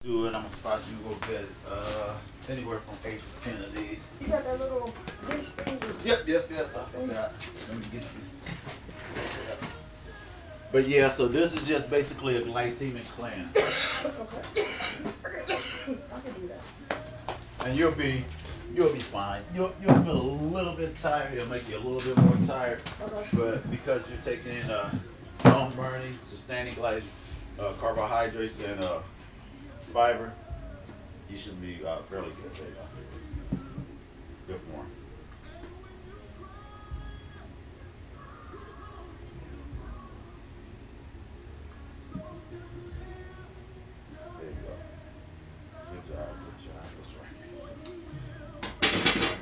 Do it. I'm gonna spot you go get anywhere from 8 to 10 of these. You got that little dish thing? Yep. I forgot. Let me get you. But yeah, so this is just basically a glycemic cleanse, Okay. I can do that. and you'll be fine. You'll feel a little bit tired. It'll make you a little bit more tired, Okay. but because you're taking in long burning, sustaining carbohydrates and fiber, you should be fairly good. There you go. Good form. There you go. Good job. Good job. That's right.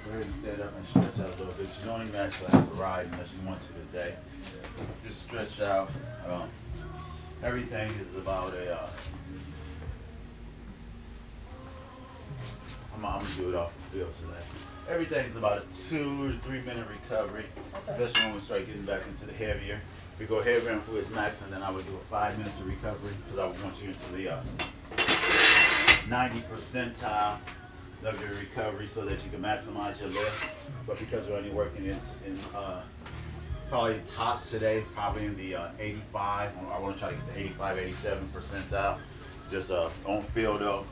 Go ahead and stand up and stretch out a little bit. You don't even actually have to ride unless you want to today. Just stretch out. Um, Everything is about I'm gonna do it off the field today. Everything is about a 2 to 3 minute recovery, Okay. especially when we start getting back into the heavier. We go heavier and its max, and then I would do a 5 minutes of recovery because I would want you into the 90 percentile of your recovery so that you can maximize your lift. But because we're only working in probably tops today, probably in the 85. I want to try to get the 85, 87 percentile. Just on field though.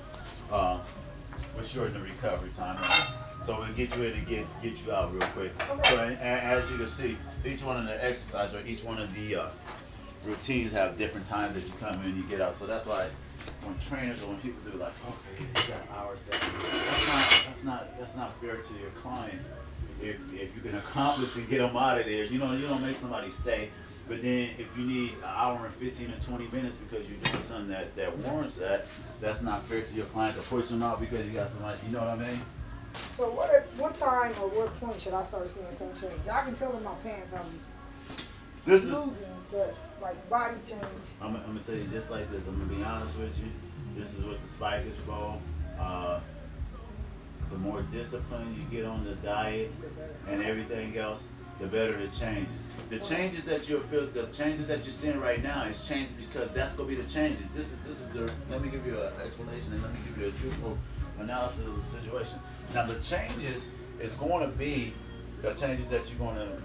Uh, we're shorten the recovery time. Right? So we'll get you in and get you out real quick. Okay. So and as you can see, each one of the exercises or each one of the routines have different times that you come in and you get out. So that's why when trainers or when people do like, okay, you got an hour set, that's not fair to your client. If you can accomplish and get them out of there, you don't make somebody stay. But then if you need an hour and 15 or 20 minutes because you're doing something that warrants that, that's not fair to your client to push them out because you got somebody. You know what I mean? So what time or what point should I start seeing some change? I can tell in my pants I'm This is losing, but like body change. I'm gonna tell you just like this. I'm gonna be honest with you. This is what the spike is for. Uh, the more disciplined you get on the diet The better. and everything else, the better it changes. The changes that the changes that you're seeing right now is changes because that's gonna be the changes. This is the. Let me give you an explanation and let me give you a truthful analysis of the situation. Now the changes is going to be the changes that you're going to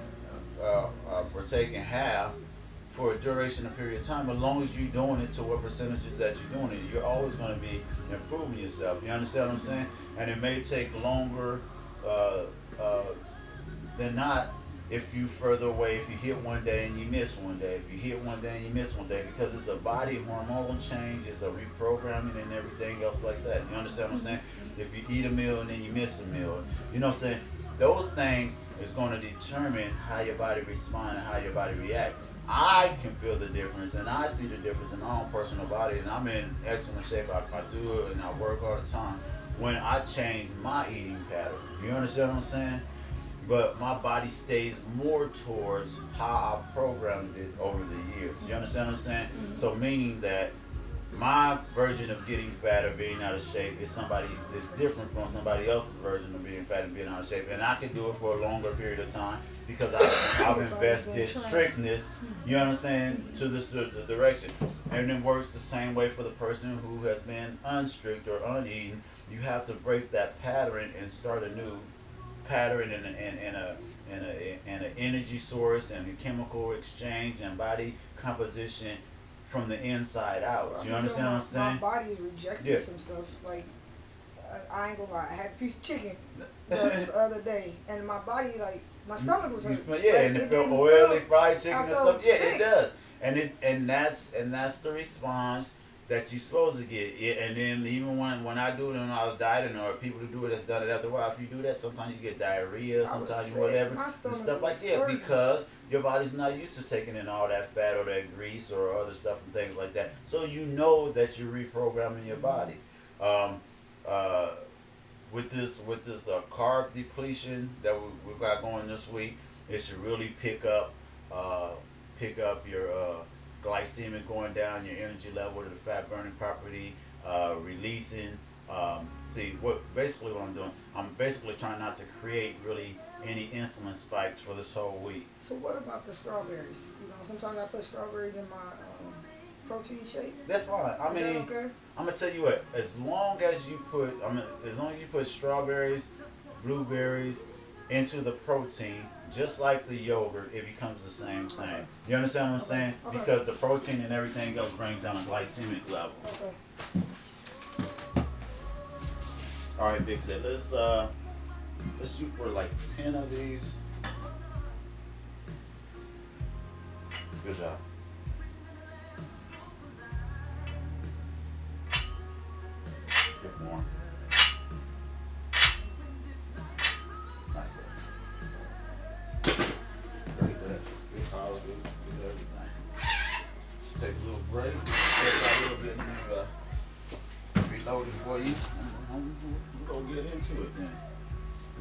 partake and have for a duration of period of time, as long as you're doing it to what percentages that you're doing it, you're always going to be improving yourself. You understand what I'm saying? And it may take longer uh, uh, than not if you further away, if you hit one day and you miss one day, if you hit one day and you miss one day, because it's a body hormonal change, it's a reprogramming and everything else like that. You understand what I'm saying? If you eat a meal and then you miss a meal, you know what I'm saying? Those things is going to determine how your body responds and how your body reacts. I can feel the difference and I see the difference in my own personal body, and I'm in excellent shape. I do it and I work all the time when I change my eating pattern. You understand what I'm saying? But my body stays more towards how I programmed it over the years. You understand what I'm saying? Mm-hmm. So meaning that my version of getting fat or being out of shape is different from somebody else's version of being fat and being out of shape, and I can do it for a longer period of time because I've invested strictness. You understand to this the direction, and it works the same way for the person who has been unstrict or uneaten. You have to break that pattern and start a new pattern and an energy source and a chemical exchange and body composition from the inside out. Well, Do I you can tell understand what I'm my saying? body is rejecting Yeah. some stuff. Like I ain't gonna lie, I had a piece of chicken the other day, and my body like my stomach was hurt, Yeah, but and it it felt didn't oily, feel. fried chicken I and felt stuff. Yeah, it sick. does, and that's the response that you're supposed to get. Yeah, and then even when I do it when I was dieting or people who do it that's done it after a while, if you do that, sometimes you get diarrhea, I was sometimes you sick. whatever My and stomach stuff was like that hurting. because your body's not used to taking in all that fat or that grease or other stuff and things like that. So you know that you're reprogramming your body. Um, uh, with this carb depletion that we've got going this week, it should really uh, pick up your glycemic going down, your energy level, to the fat burning property, releasing. See what I'm doing. I'm basically trying not to create really any insulin spikes for this whole week. So what about the strawberries? You know, sometimes I put strawberries in my protein shake? That's fine. I Is that mean, okay? I'm gonna tell you what. As long as you put, as long as you put strawberries, blueberries into the protein, just like the yogurt, it becomes the same thing. Okay. You understand what I'm Okay. saying? Okay. Because the protein and everything else brings down a glycemic level. Okay. All right, Big Set. Let's shoot for like 10 of these. Good job. Good form. Nice. Great there. Good power, good everything. Take a little break. Take out a little bit of reloading for you. We're gonna get into it then.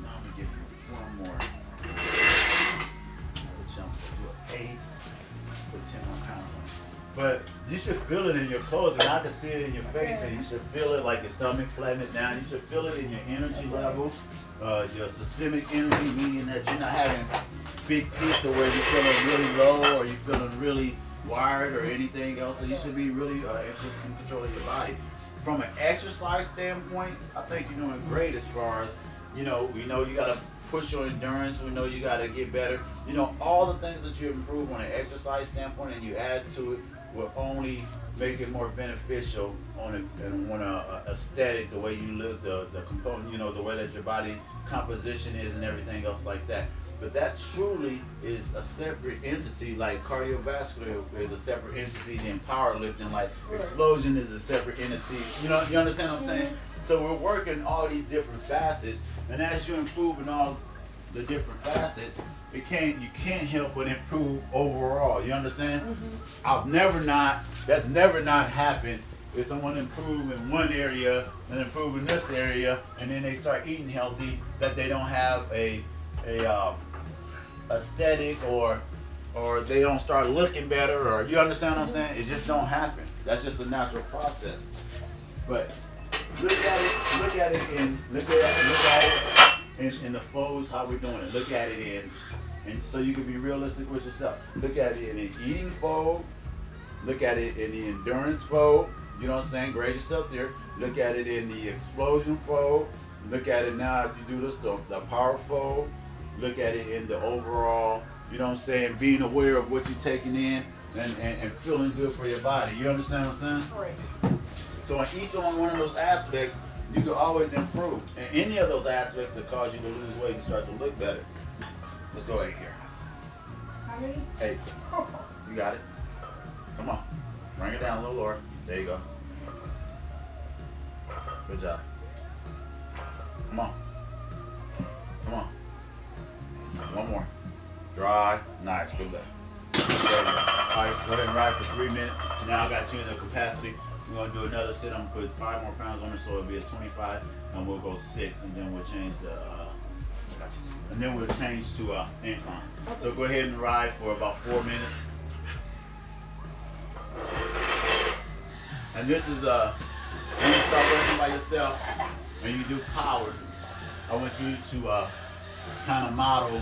Now I'm gonna give you one more. Another jump to an 8. Put 10 more pounds on it. But you should feel it in your clothes, and I can see it in your face, and you should feel it like your stomach flattening down. You should feel it in your energy levels, your systemic energy, meaning that you're not having big peaks of where you're feeling really low or you're feeling really wired or anything else. So you should be really in control of your body. From an exercise standpoint, I think you're doing great as far as, we know you got to push your endurance. We know you got to get better. All the things that you improve on an exercise standpoint and you add to it will only make it more beneficial on a aesthetic, the way you look, the component, the way that your body composition is and everything else like that. But that truly is a separate entity, like cardiovascular is a separate entity, and powerlifting, like explosion is a separate entity. You understand what I'm saying? So we're working all these different facets, and as you improve in all the different facets, you can't help but improve overall. You understand? That's never not happened. If someone improve in one area and improve in this area, and then they start eating healthy, that they don't have a aesthetic or they don't start looking better, or you understand what I'm saying? It just don't happen. That's just a natural process. But look at it in the folds, how we're doing it. Look at it and so you can be realistic with yourself. Look at it in the eating fold. Look at it in the endurance fold. You know what I'm saying? Grade yourself there. Look at it in the explosion fold. Look at it now if you do this, the power fold. Look at it in the overall, you know what I'm saying, being aware of what you're taking in and feeling good for your body. You understand what I'm saying? Right. So in each one of those aspects, you can always improve. And any of those aspects that cause you to lose weight and start to look better. Let's go 8 here. How many? 8. You got it. Come on. Bring it down a little lower. There you go. Good job. Come on. Come on. One more. Dry. Nice. Good back. Alright, go ahead and ride for 3 minutes. Now I got you in the capacity. We're going to do another sit. I'm going to put 5 more pounds on it, so it'll be a 25. And we'll go 6, and then we'll change to incline. So go ahead and ride for about 4 minutes. And this is when you start working by yourself, when you do power, I want you to kind of model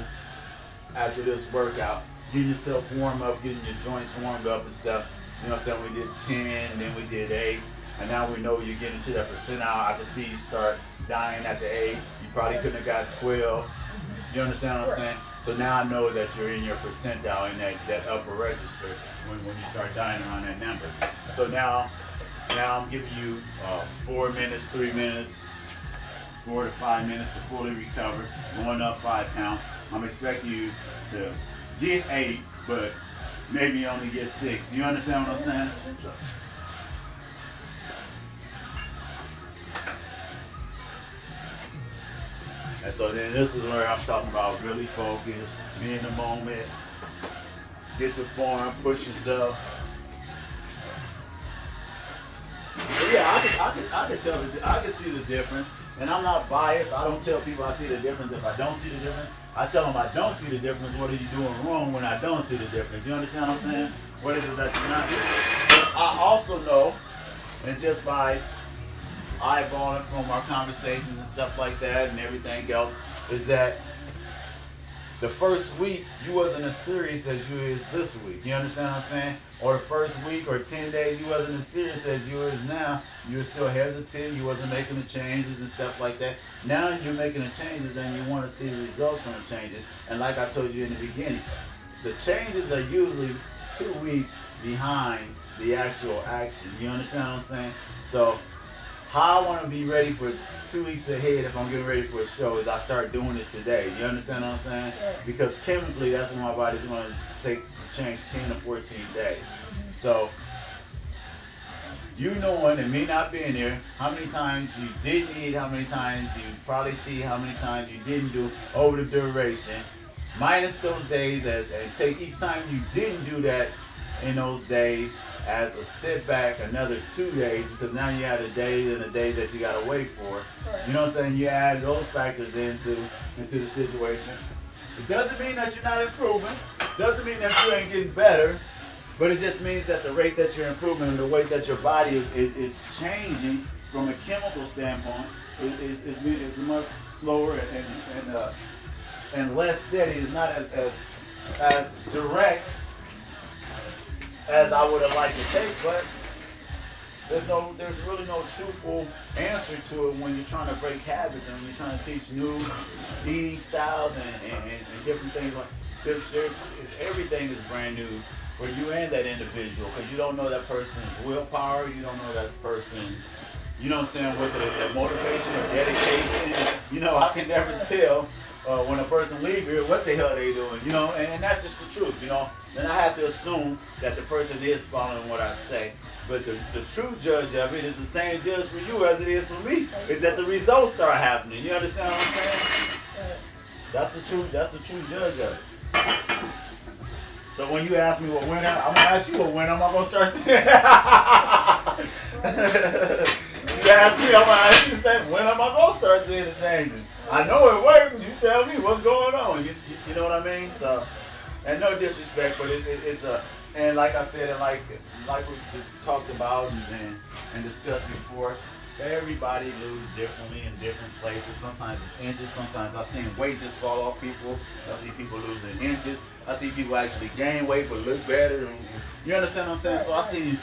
after this workout, getting yourself warm up, getting your joints warmed up and stuff. You know what I'm saying? We did 10, and then we did 8, and now we know you're getting to that percentile. I can see you start dying at the 8. You probably couldn't have got 12. You understand what I'm saying? So now I know that you're in your percentile in that upper register when you start dying around that number. So now I'm giving you 4 minutes, 3 minutes, 4 to 5 minutes to fully recover, going up 5 pounds. I'm expecting you to get 8, but maybe only get 6. You understand what I'm saying? And so then this is where I'm talking about really focus, be in the moment, get your form, push yourself. But yeah, I can see the difference. And I'm not biased. I don't tell people I see the difference if I don't see the difference. I tell them I don't see the difference. What are you doing wrong when I don't see the difference? You understand what I'm saying? What is it that you're not doing? But I also know, and just by eyeballing from our conversations and stuff like that and everything else, is that the first week you wasn't as serious as you is this week. You understand what I'm saying? Or the first week or 10 days you wasn't as serious as you is now. You were still hesitant. You wasn't making the changes and stuff like that. Now you're making the changes and you want to see the results from the changes. And like I told you in the beginning, the changes are usually 2 weeks behind the actual action. You understand what I'm saying? So how I want to be ready for 2 weeks ahead if I'm getting ready for a show is I start doing it today. You understand what I'm saying? Because chemically, that's when my body's going to take to change 10 to 14 days. So, you knowing and me not being there, how many times you didn't eat, how many times you probably cheat, how many times you didn't do over the duration, minus those days, and take each time you didn't do that in those days as a setback another 2 days, because now you had a day and a day that you gotta wait for. You know what I'm saying? You add those factors into the situation. It doesn't mean that you're not improving. Doesn't mean that you ain't getting better. But it just means that the rate that you're improving and the way that your body is changing from a chemical standpoint is much slower and less steady. It's not as direct as I would have liked to take, but there's really no truthful answer to it when you're trying to break habits and when you're trying to teach new eating styles and different things. Like everything is brand new for you and that individual, because you don't know that person's willpower, you don't know that person's, you know what I'm saying, whether their motivation or dedication. You know, I can never tell when a person leaves here what the hell they doing, you know, and that's just the truth, you know. And I have to assume that the person is following what I say. But the true judge of it is the same judge for you as it is for me. Is that the results start happening. You understand what I'm saying? That's the true judge of it. So when you ask me what winner, I'm gonna ask you what winner am I gonna start saying. You ask me, I'm gonna ask you the same. When am I gonna start seeing the changes? I know it works. You tell me what's going on. You know what I mean? So, and no disrespect, but it's a, and like I said, and like we talked about and discussed before, everybody lose differently in different places. Sometimes it's inches. Sometimes I've seen weight just fall off people. I see people losing inches. I see people actually gain weight but look better. You understand what I'm saying? So I see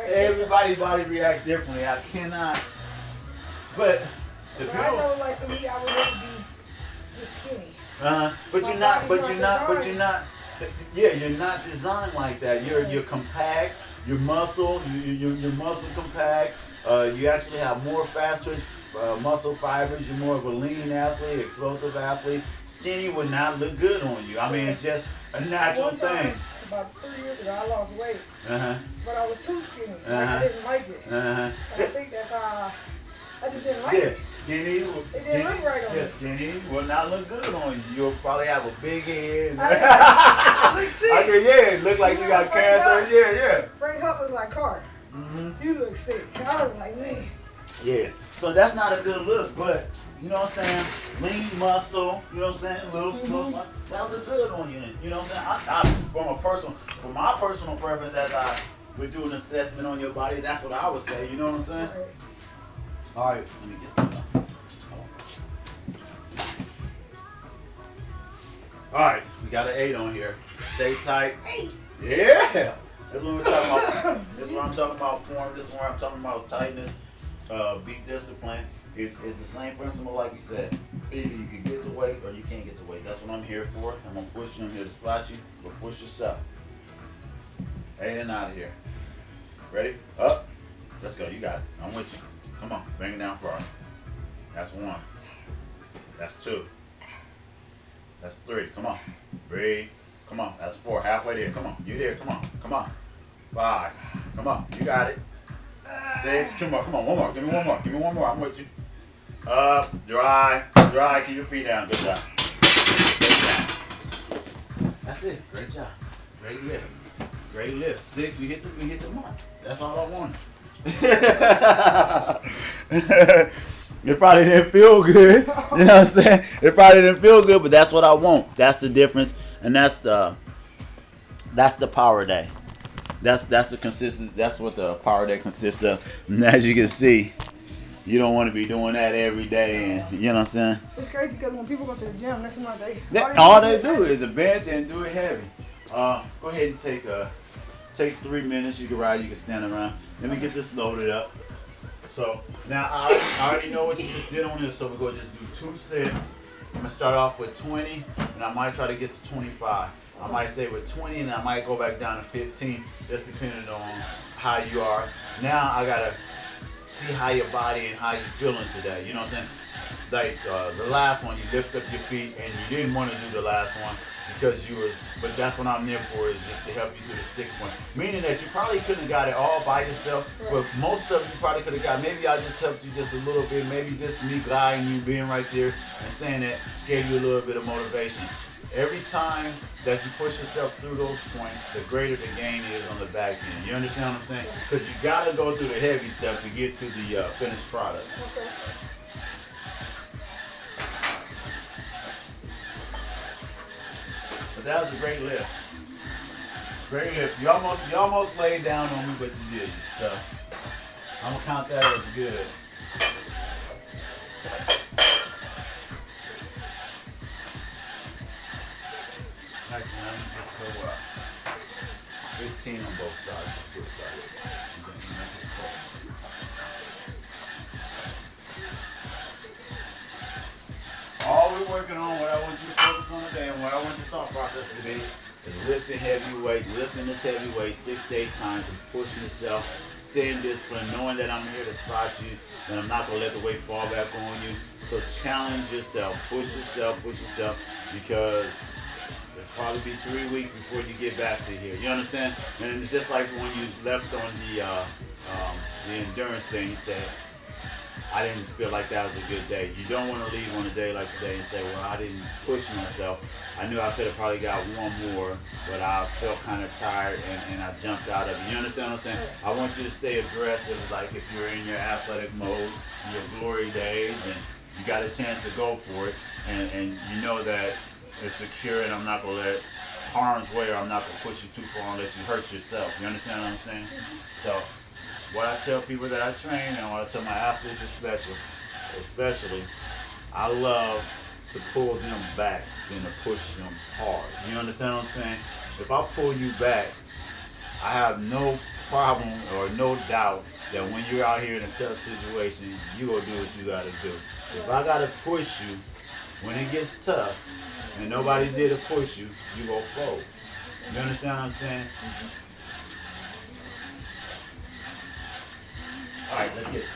everybody's body react differently. I cannot. But I know, like for me, I would rather be just skinny. But you're not. Yeah, you're not designed like that. You're compact. Your muscle, your muscle compact. You actually have more fast twitch muscle fibers. You're more of a lean athlete, explosive athlete. Skinny would not look good on you. I mean, it's just a natural thing. About 3 years ago, I lost weight, but I was too skinny. I didn't like it. And I think that's how I just didn't like it. Skinny. It didn't look right on me. Skinny will not look good on you. You'll probably have a big head. I look sick. It look like you got cancer. Yeah. Frank Huff was like, Carter, you look sick. I was like, man. Yeah. So that's not a good look, but you know what I'm saying? Lean muscle, you know what I'm saying? Little that look good on you. You know what I'm saying? From my personal preference, as I would do an assessment on your body, that's what I would say. You know what I'm saying? All right, let me get that. All right, we got an 8 on here. Stay tight. 8. Yeah. That's what we're talking about. This is what I'm talking about form. This is what I'm talking about tightness. Be disciplined. It's the same principle like you said. Either you can get the weight or you can't get the weight. That's what I'm here for. I'm going to push you. I'm here to spot you. But push yourself. 8 and out of here. Ready? Up. Let's go. You got it. I'm with you. Come on. Bring it down far. That's 1. That's 2. That's 3. Come on. Breathe. Come on. That's 4. Halfway there. Come on. You there. Come on. Come on. 5. Come on. You got it. 6. 2 more. Come on. 1 more. Give me 1 more. Give me 1 more. I'm with you. Up. Dry. Dry. Keep your feet down. Good job. Good job. That's it. Great job. Great lift. Great lift. 6. We hit the mark. That's all I wanted. It probably didn't feel good. You know what I'm saying? It probably didn't feel good, but that's what I want. That's the difference, and that's the power day. That's the consistency. That's what the power day consists of. And as you can see, You don't want to be doing that every day, and you know what I'm saying. It's crazy because when people go to the gym, that's what All they do is a bench and do it heavy. Go ahead and take 3 minutes. You can ride, you can stand around. Let me get this loaded up. So now I already know what you just did on this, so we're gonna just do 2 sets. I'm gonna start off with 20, and I might try to get to 25. I might stay with 20, and I might go back down to 15, just depending on how you are. Now I gotta see how your body and how you feeling today. You know what I'm saying? Like the last one, you lift up your feet, and you didn't want to do the last one because you were. But that's what I'm there for, is just to help you through the stick point. Meaning that you probably couldn't have got it all by yourself, but most of you probably could have got. Maybe I just helped you just a little bit. Maybe just me guiding you, being right there, and saying that gave you a little bit of motivation. Every time that you push yourself through those points, the greater the gain is on the back end. You understand what I'm saying? Because you got to go through the heavy stuff to get to the finished product. Okay. But that was a great lift. Great lift. You almost laid down on me, but you did. So I'm gonna count that as good. Actually, let me just go 15 on both sides. All we're working on, what I want you to focus on today, and what I want your thought process to be, is lifting heavy weight, lifting this heavy weight 6 to 8 times, and pushing yourself, staying disciplined, knowing that I'm here to spot you, and I'm not gonna let the weight fall back on you. So challenge yourself, push yourself, because it'll probably be 3 weeks before you get back to here. You understand? And it's just like when you left on the endurance thing, you said, I didn't feel like that was a good day. You don't want to leave on a day like today and say, well, I didn't push myself. I knew I could have probably got one more, but I felt kind of tired and I jumped out of it. You understand what I'm saying? I want you to stay aggressive, like if you're in your athletic mode, your glory days, and you got a chance to go for it, and you know that it's secure, and I'm not going to let harm's way, or I'm not going to push you too far and let you hurt yourself. You understand what I'm saying? So what I tell people that I train, and what I tell my athletes especially, I love to pull them back than to push them hard. You understand what I'm saying? If I pull you back, I have no problem or no doubt that when you're out here in a tough situation, you gonna do what you gotta do. If I gotta push you when it gets tough and nobody did to push you, you go fold. You understand what I'm saying? All right, let's get it.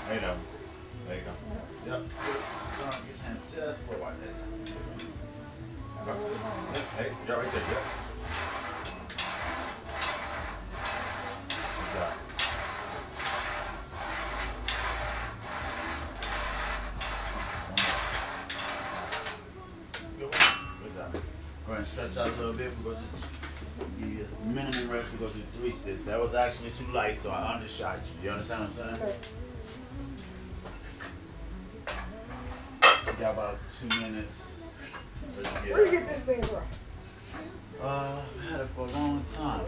There you go. There you go. Yep. Get your hands just a little wide. There you go. Hey, you're right there. Yep. Good job. Good job. Go ahead and stretch out a little bit. We're going to just give you a minimum rest. We're going to do 3 sets. That was actually too light, so I undershot you. You understand what I'm saying? Okay. We got about 2 minutes. Where you get this thing from? I had it for a long time.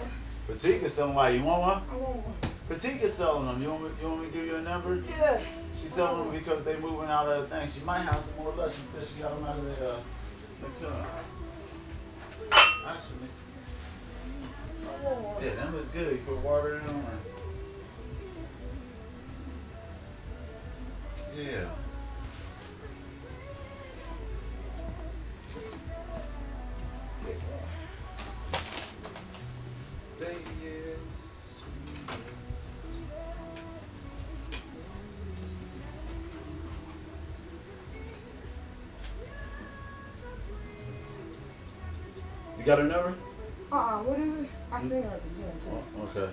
Petite is selling. Why? You want one? I want one. Petite is selling them. You want me to give you a number? Yeah. She's selling them because they moving out of the thing. She might have some more left. She said she got them out of the actually. I want one. Yeah, them is good. You put water in them. Yeah. You got a number? What is it? I seen her at the gym too. Oh, okay.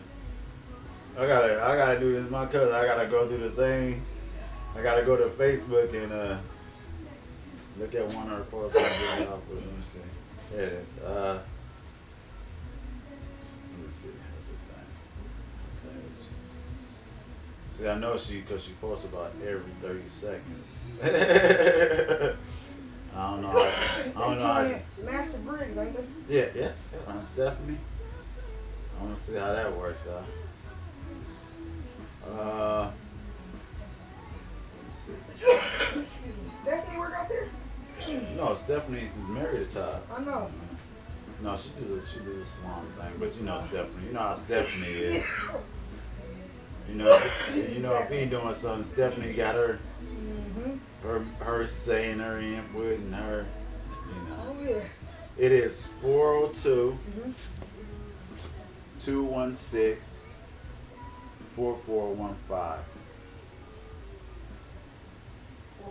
I gotta do this. My cousin, I gotta go through the same. I gotta go to Facebook and look at one of her posts. Let me see. There it is. Let me see. How's it thing? See, I know because she posts about every 30 seconds. I don't know. I don't know. Master Briggs, ain't they? Yeah, yeah, yeah. Stephanie. I want to see how that works out. Let me see. Excuse me. Stephanie work out there? No, Stephanie's married to Todd. I know. No, she do the salon thing, but you know Stephanie. You know how Stephanie is. You know, if he doing something, Stephanie got her, her saying her input and her, you know. Oh yeah. It is 402 216 4415.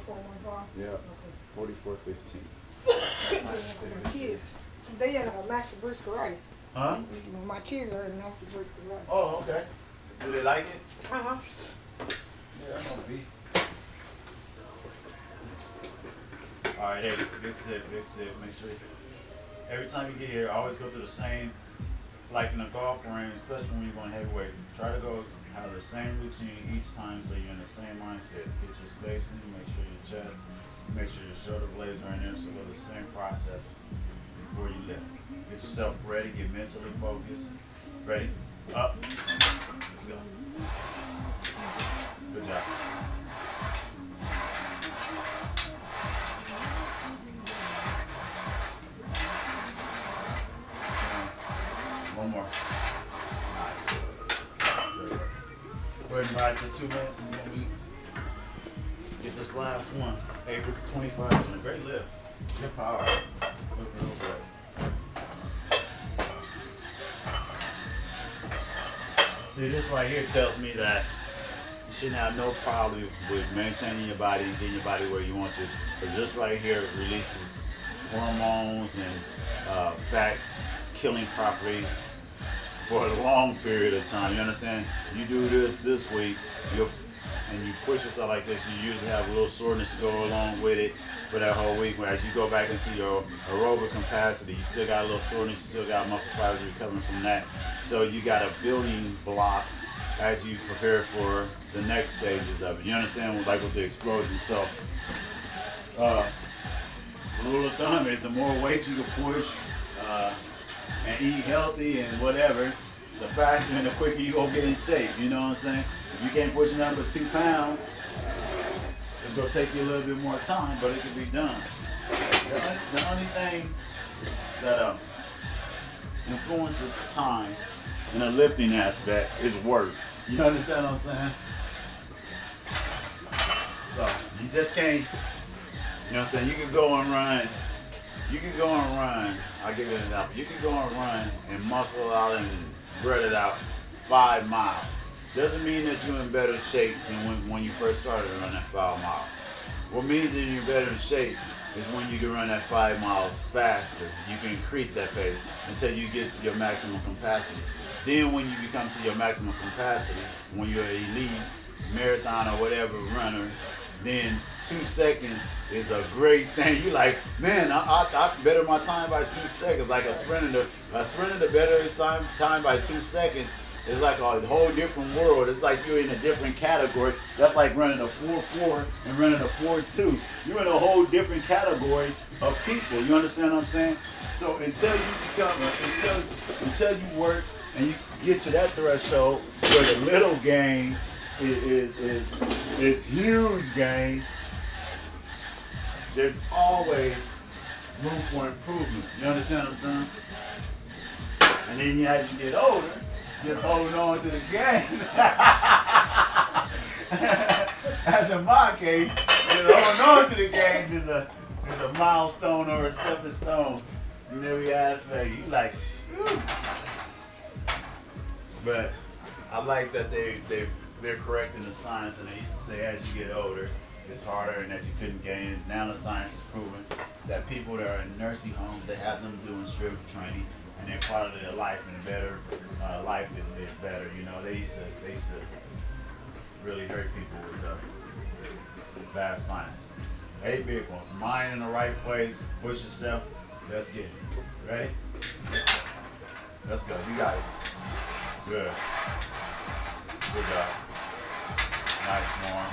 4415. Yep. Okay. 4415. My kids, they in Master Briggs karate. Huh? My kids are in Master Briggs karate. Oh, okay. Do they like it? Uh-huh. Yeah, I'm gonna be. All right, hey, big sip. Make sure every time you get here, always go through the same, like in a golf range, especially when you're going heavyweight. Try to go have the same routine each time so you're in the same mindset. Get your spacing, make sure your chest, make sure your shoulder blades are in there. So go through the same process before you lift. Get yourself ready, get mentally focused. Ready? Up. Let's go. Good job. One more. Go ahead and ride for 2 minutes and then we get this last one. Hey, this is 25 and a great lift. Good power. Look real good. See, this right here tells me that you shouldn't have no problem with maintaining your body and getting your body where you want to. Because this right here releases hormones and fat killing properties for a long period of time. You understand? You do this week, and you push yourself like this, you usually have a little soreness to go along with it for that whole week. Whereas you go back into your aerobic capacity, you still got a little soreness, you still got muscle fibers recovering from that. So you got a building block as you prepare for the next stages of it. You understand? Like with the explosion. So, rule of thumb is the more weight you can push and eat healthy and whatever, the faster and the quicker you gonna get in shape. You know what I'm saying? If you can't push nothing but 2 pounds, it's gonna take you a little bit more time, but it can be done. The only thing that influences time in a lifting aspect is work. You understand what I'm saying? So you just can't, you know what I'm saying? You can go and run. I'll give you an example. You can go and run and muscle out and spread it out 5 miles. Doesn't mean that you're in better shape than when you first started to run that 5 miles. What means that you're in better shape is when you can run that 5 miles faster. You can increase that pace until you get to your maximum capacity. Then when you become to your maximum capacity, when you're an elite marathon or whatever runner, then 2 seconds is a great thing. You like, man, I better my time by 2 seconds. Like a sprinter to better his time by 2 seconds is like a whole different world. It's like you're in a different category. That's like running a 4.4 and running a 4.2. You're in a whole different category of people. You understand what I'm saying? So until you work and you get to that threshold where the little gain is huge gains, there's always room for improvement. You understand what I'm saying? And then as you get older, just holding on to the game. As in my case, just holding on to the games is a milestone or a stepping stone in every aspect. You like, shoot. But I like that they're correcting the science, and they used to say as you get older, it's harder and that you couldn't gain it. Now the science is proven that people that are in nursing homes, they have them doing strength training, and their quality of life and a better life is better. You know, they used to really hurt people with bad science. 8 big ones. Mind in the right place. Push yourself. Let's get it. Ready? Let's go. You got it. Good. Good job. Nice form.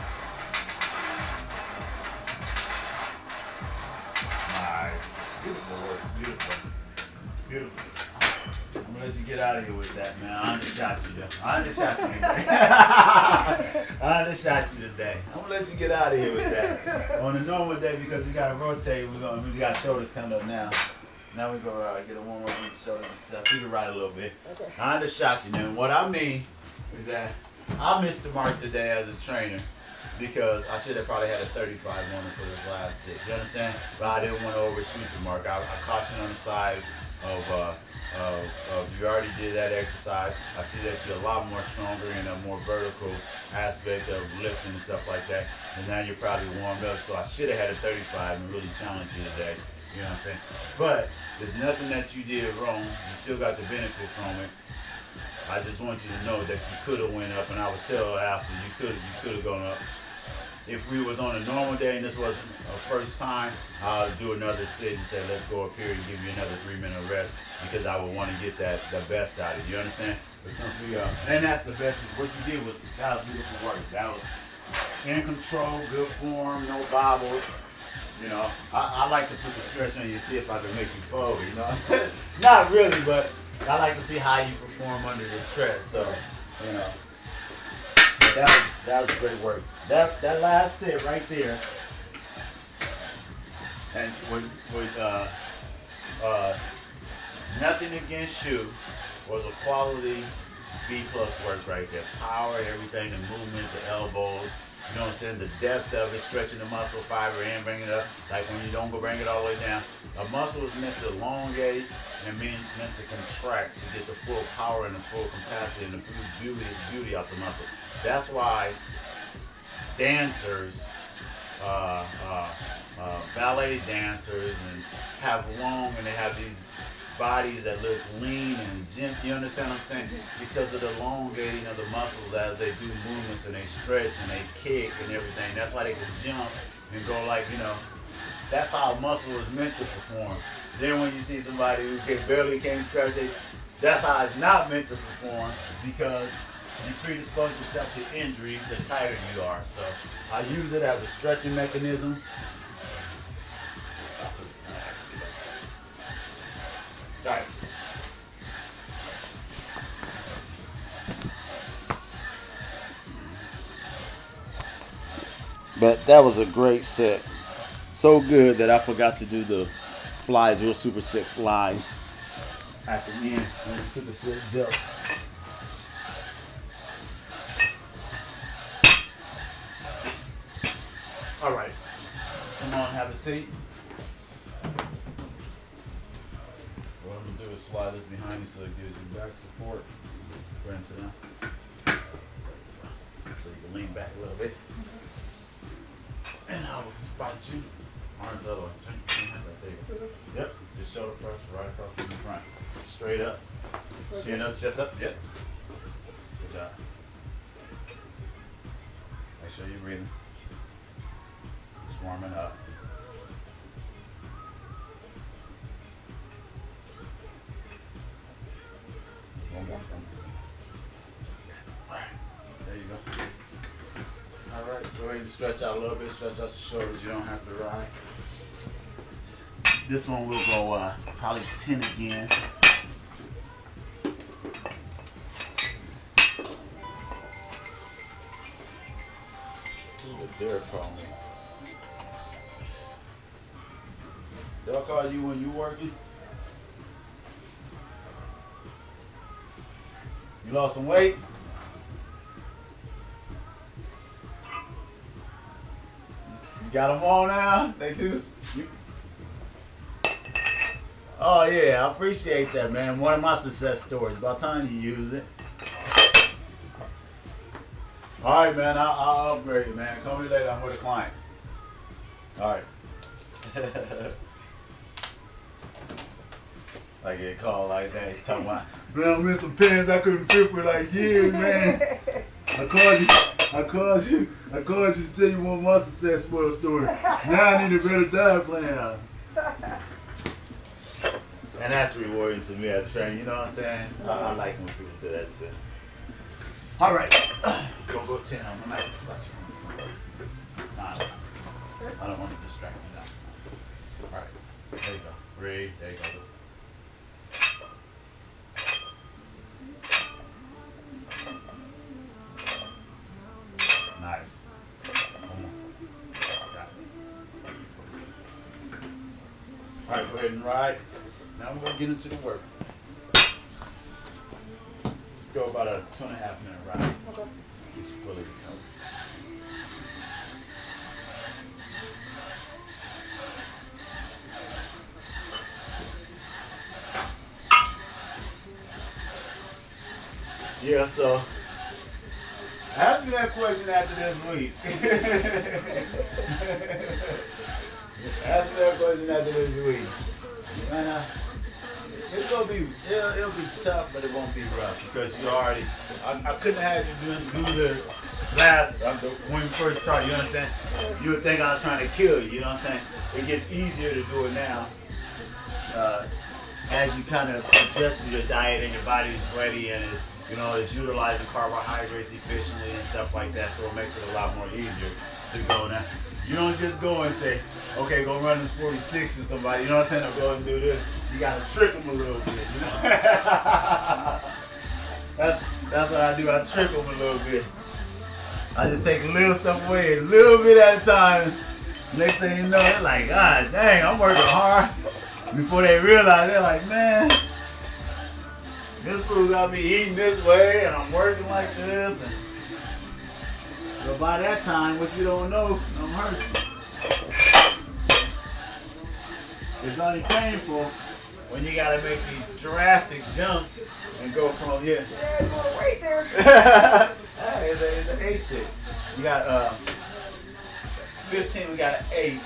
Nice. Beautiful work. Beautiful. Beautiful. I'm gonna let you get out of here with that, man. I undershot you today. I undershot you today. I'm gonna let you get out of here with that. On a normal day, because we gotta rotate, we got shoulders coming up now. Now we go get a warm up with the shoulders and stuff. We can ride a little bit. Okay. I undershot you, man. What I mean is that I missed the mark today as a trainer because I should have probably had a 35 on it for this last sit. You understand? But I didn't want to overshoot the mark. I cautioned on the side of you already did that exercise. I see that you're a lot more stronger in a more vertical aspect of lifting and stuff like that. And now you're probably warmed up. So I should have had a 35 and really challenged you today. You know what I'm saying? But there's nothing that you did wrong. You still got the benefit from it. I just want you to know that you could have went up, and I would tell after you could have gone up. If we was on a normal day and this wasn't a first time, I'll do another sit and say, let's go up here and give you another 3-minute rest because I would want to get the best out of you. You understand? But since and that's the best. What you did was, that was beautiful work. That was in control, good form, no bobbles. You know, I like to put the stress on you to see if I can make you fold, you know? Not really, but I like to see how you perform under the stress. So, you know, but that was great work. That last sit right there, and with nothing against you, was a quality B+ work right there. Power, everything, the movement, the elbows. You know what I'm saying? The depth of it, stretching the muscle fiber and bringing it up. Like when you don't go bring it all the way down. A muscle is meant to elongate and meant to contract to get the full power and the full capacity and the full beauty out the muscle. That's why dancers, ballet dancers, and have long and they have these bodies that look lean and gent. You understand what I'm saying? Because of the elongating of the muscles as they do movements and they stretch and they kick and everything. That's why they can jump and go like, you know, that's how a muscle is meant to perform. Then when you see somebody who barely can't stretch, that's how it's not meant to perform because you predispose yourself to injury the tighter you are. So I use it as a stretching mechanism. Right. But that was a great set. So good that I forgot to do the flies, real super sick flies at the end. Super sick delt. All right. Come on, have a seat. What I'm going to do is slide this behind you so it gives you back support. Go ahead and sit down. So you can lean back a little bit. And I will spot you. Arms the other way. There you go. Yep. Just shoulder press right across from the front. Straight up. Chin up, chest up. Yep. Good job. Make sure you're breathing. Just warming up. One more. Alright. There you go. Alright, go ahead and stretch out a little bit. Stretch out your shoulders. You don't have to ride. This one will go probably 10 again. They'll call me. They'll call you when you working? You lost some weight? You got them on now? They too? Oh yeah, I appreciate that, man. One of my success stories. About time you use it. All right, man. I'll upgrade it, man. Call me later. I'm with a client. All right. I get called like that. Talking about, man, I missed some pants I couldn't fit for like years, man. I called you to tell you one of my success story. Now I need a better diet plan. And that's rewarding to me as a trainer. You know what I'm saying? I like when people do that too. All right. Gonna go 10. I'm gonna start you. Nah, I don't want to distract you now. All right. There you go. Ready. There you go. Nice. One more. Got it. All right. Go ahead and ride. Now we're gonna get into the work. Let's go about a 2.5-minute ride. Okay. Fully recovered. Yeah, so ask me that question after this week. Ask me that question after this week. Man, it's gonna be it'll be tough, but it won't be rough because you already. I couldn't have you do this last when we first started. You understand? You would think I was trying to kill you. You know what I'm saying? It gets easier to do it now. As you kind of adjust to your diet and your body is ready and it's utilizing carbohydrates efficiently and stuff like that, so it makes it a lot more easier to go now. You don't just go and say, okay, go run this 46 and somebody, you know what I'm saying, or go and do this. You gotta trick them a little bit, you know? that's what I do, I trick them a little bit. I just take a little stuff away, a little bit at a time. Next thing you know, they're like, God dang, I'm working hard. Before they realize, they're like, man, this food got me eating this way and I'm working like this. And so by that time, what you don't know, I'm hurting. It's only painful when you gotta make these drastic jumps and go from here. Yeah, you want to wait there. Hey, it's an 8 sit. You got 15, we got an 8.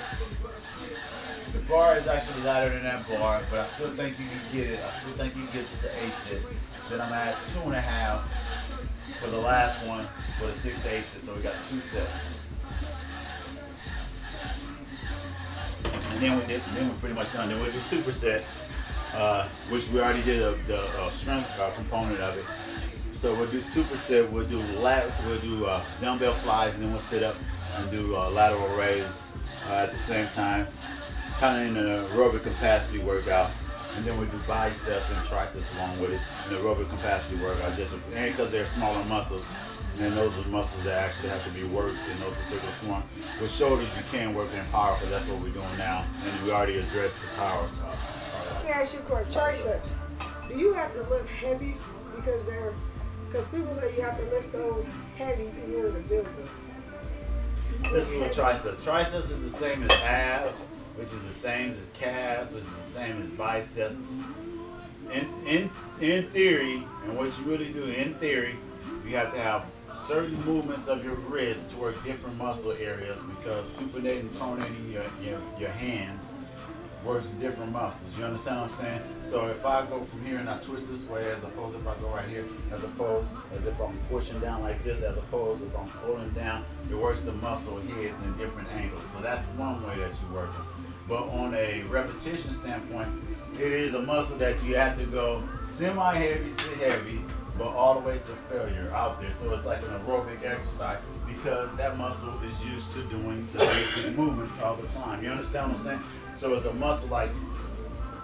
The bar is actually lighter than that bar, but I still think you can get it. I still think you can get just the 8 sit. Then I'm at 2.5 for the last one for the 6 to 8 sit. So we got 2 sets. And then we're pretty much done. Then we'll do superset, which we already did the strength component of it. So we'll do superset. We'll do dumbbell flies, and then we'll sit up and do lateral raise at the same time, kind of in an aerobic capacity workout. And then we do biceps and triceps along with it. An aerobic capacity workout, just because they're smaller muscles. And those are muscles that actually have to be worked in those particular forms. With shoulders, you can work in power, because that's what we're doing now. And we already addressed the power. Let me ask you a question. Triceps. Do you have to lift heavy because people say you have to lift those heavy in order to build them? This is what triceps. Triceps is the same as abs, which is the same as calves, which is the same as biceps. In theory, and what you really do in theory, you have to have certain movements of your wrist to work different muscle areas, because supinating and pronating your hands works different muscles. You understand what I'm saying? So if I go from here and I twist this way, as opposed if I go right here, as opposed as if I'm pushing down like this, as opposed if I'm pulling down, it works the muscle heads in different angles. So that's one way that you work it. But on a repetition standpoint, it is a muscle that you have to go semi-heavy to heavy, but all the way to failure out there. So it's like an aerobic exercise, because that muscle is used to doing the basic movements all the time. You understand what I'm saying? So it's a muscle like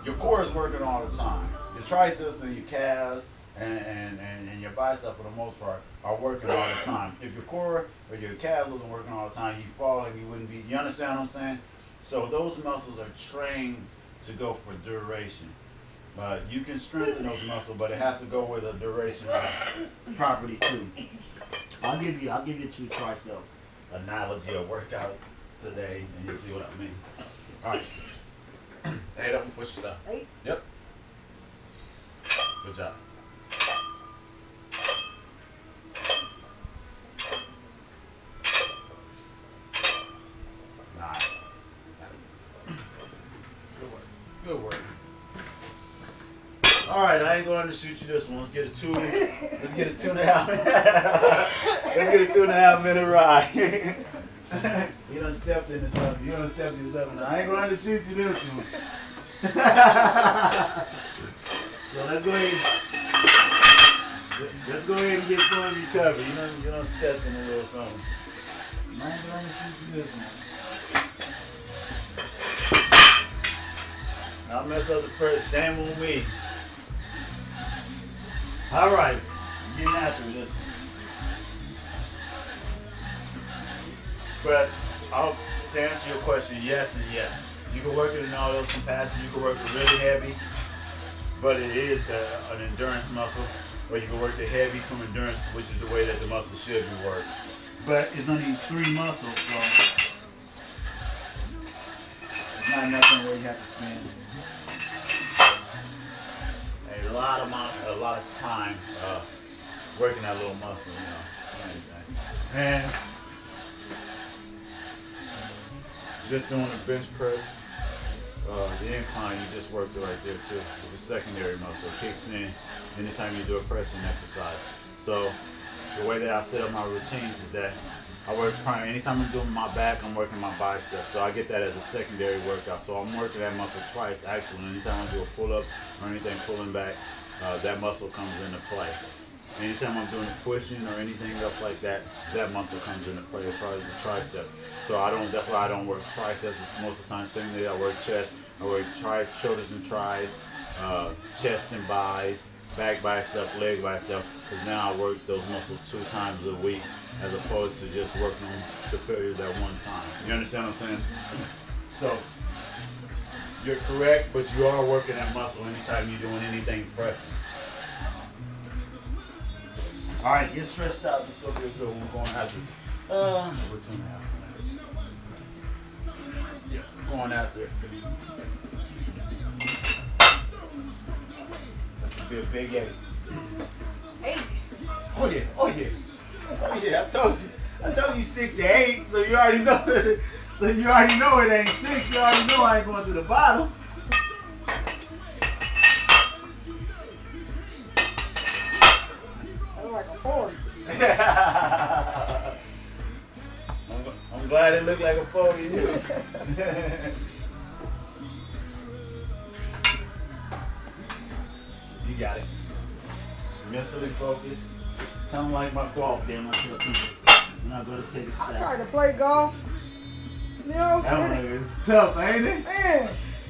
your core is working all the time. Your triceps and your calves and your bicep, for the most part, are working all the time. If your core or your calves wasn't working all the time, you fall and you wouldn't be. You understand what I'm saying? So those muscles are trained to go for duration. You can strengthen those muscles, but it has to go with a duration property too. I'll give you a true tricep analogy of workout today, and you'll see what I mean. All right. 8 of them. What's your stuff? 8. Yep. Good job. Nice. Good work. Good work. All right, I ain't going to shoot you this one. Let's get a 2.5. Let's get a 2.5. Let's get a 2.5 minute ride. You done stepped into something. You done stepped into something. I ain't going to shoot you this one. So let's go ahead. Let's go ahead and get fully recovered. You don't step in a little something. Man, let me shoot you this one. I'll mess up the first. Shame on me. All right. Getting after this. But to answer your question, yes and yes. You can work it in all those capacities. You can work it really heavy, but it is an endurance muscle. Or you can work the heavy from endurance, which is the way that the muscle should be worked. But it's only 3 muscles, so it's not nothing where you have to spend a lot of time working that little muscle, And just doing the bench press, the incline, you just worked it right there too. It's a secondary muscle. It kicks in anytime you do a pressing exercise. So the way that I set up my routines is that I work primary. Anytime I'm doing my back, I'm working my biceps. So I get that as a secondary workout. So I'm working that muscle twice actually. Anytime I do a pull-up or anything pulling back, that muscle comes into play. Anytime I'm doing pushing or anything else like that, that muscle comes into play as far as the tricep. So that's why I don't work triceps. Most of the time, same day I work chest. I work shoulders and tries, chest and bis, back bicep, leg bicep. Because now I work those muscles 2 times a week as opposed to just working on the failures at one time. You understand what I'm saying? So you're correct, but you are working that muscle anytime you're doing anything pressing. All right, get stretched out. Let's go get a good one. We're going after. We're 2.5 minutes. Yeah, going after it. This will be a big 8. 8. Oh yeah. Oh yeah. Oh yeah. I told you 6 to 8. So you already know. So you already know it ain't 6. You already know I ain't going to the bottom. I'm glad it looked like a 4 to you. You got it. Mentally focused. Kind of like my golf game. I'm not going to take a shot. I tried to play golf. You know, that one is tough, ain't it? Man.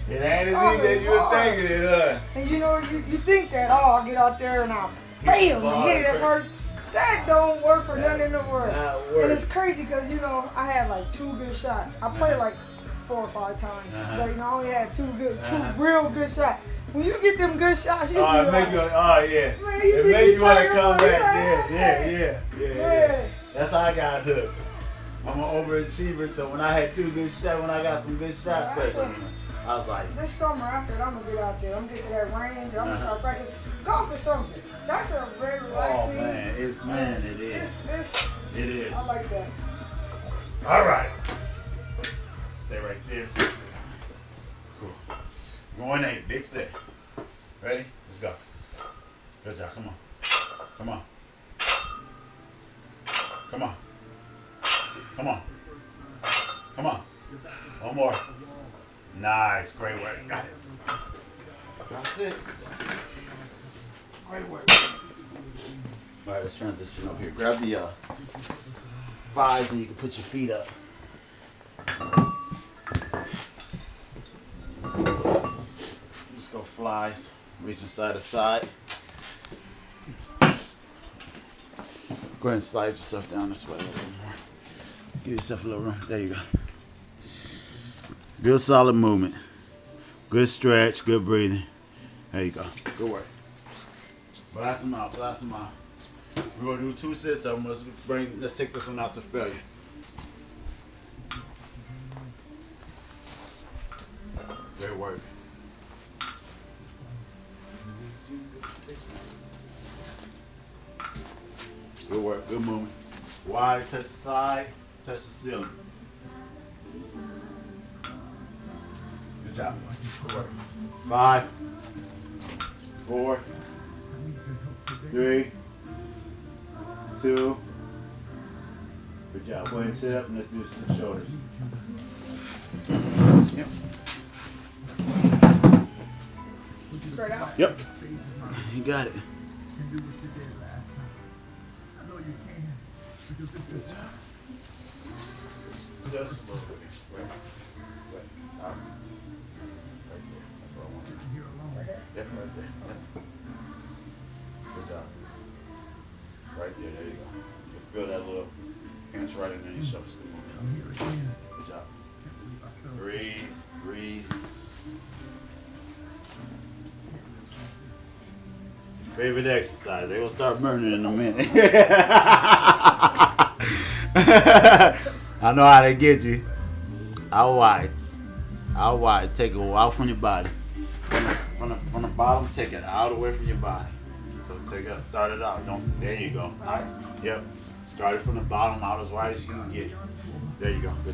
It ain't as easy as you were thinking it, huh? And you know, you think that, I'll get out there and I'll bam, hit it as hard as. That don't work for nothing in the world. And it's crazy because, I had like 2 good shots. I played like 4 or 5 times. But, I only had 2 real good shots. When you get them good shots, you it make you, man, it make you want to come back. Yeah. That's how I got hooked. I'm an overachiever, so when I had 2 good shots, when I got some good shots, I was like. This summer, I said, I'm going to get out there. I'm going to get to that range. I'm going to start practicing. Golf is something. That's a very relaxing. Oh, man. It is. It is. I like that. All right. Stay right there. Cool. Going 8. Big set. Ready? Let's go. Good job. Come on. Come on. Come on. Come on. Come on. One more. Nice. Great work. Got it. That's it. Great work. All right, let's transition over here. Grab the thighs and you can put your feet up. Just go flies. Reaching side to side. Go ahead and slide yourself down this way a little bit more. Give yourself a little room. There you go. Good solid movement. Good stretch. Good breathing. There you go. Good work. Blast them out. Blast them out. We're going to do 2 sets of them. Let's take this one out to failure. Great work. Good work. Good movement. Wide, touch the side, touch the ceiling. Good job. Good work. 5, 4, 3, 2. Good job. Go ahead and sit up and let's do some shoulders. Yep. Straight out. Yep. You got it. Just a little bit. Right. Out. Right there. That's what I want. Yep, right there. Yep. Good job. Right there. There you go. You feel that little pinch right in there. Your shoulders. Good job. Breathe. Breathe. Favorite exercise. They're gonna start burning in a minute. I know how they get you. I'll watch. Take it out from your body. From the bottom, take it out away from your body. So start it out. There you go. Nice. Yep. Start it from the bottom out as wide as you can get. There you go. Good.